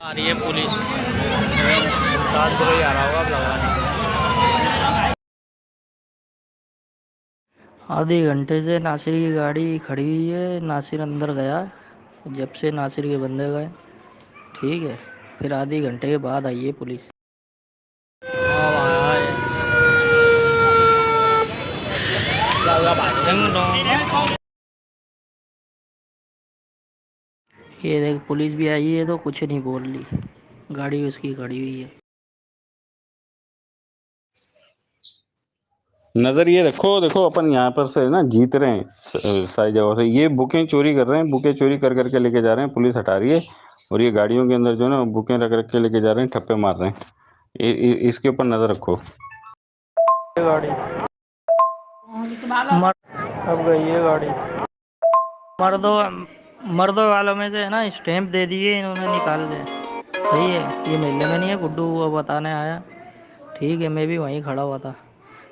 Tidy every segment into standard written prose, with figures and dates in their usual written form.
आ रही है पुलिस। रात को ही आ रहा होगा अब लगाने। आधे घंटे से नासिर की गाड़ी खड़ी हुई है। नासिर अंदर गया, जब से नासिर के बंदे गए, ठीक है, फिर आधे घंटे के बाद आई है पुलिस। अब आया है। ये देख पुलिस भी आई है तो कुछ नहीं बोल ली, गाड़ी उसकी खड़ी हुई है। नजर ये रखो, देखो अपन यहाँ पर से ना जीत रहे हैं सारी जगहों से। ये बुकें चोरी कर रहे हैं, बुकें चोरी कर करके लेके जा रहे हैं, पुलिस हटा रही है। और ये गाड़ियों के अंदर जो है ना बुकें रख रख के लेके जा रहे हैं, ठप्पे मार रहे हैं। इसके ऊपर नजर रखो। गाड़ी मर अब गई है गाड़ी। मर्दों मर्दों वालों में से है ना, स्टैंप दे दिए इन्होंने निकाल के। सही है, ये मेले में नहीं है, गुड्डू वो बताने आया। ठीक है, मैं भी वहीं खड़ा हुआ था।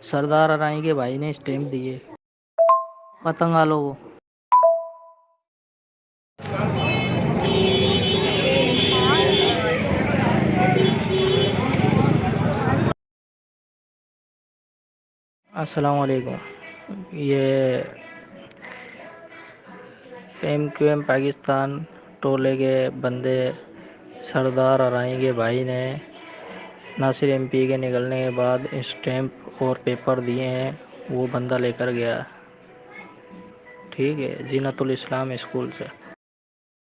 सरदार अराई के भाई ने स्टैंप दिए पतंग वालों को। अस्सलाम वालेकुम। ये MQM पाकिस्तान टोले के बंदे सरदार अराई के भाई ने नासिर MP के निकलने के बाद स्टैंप और पेपर दिए हैं, वो बंदा लेकर गया। ठीक है, जीनतुल इस्लाम स्कूल से।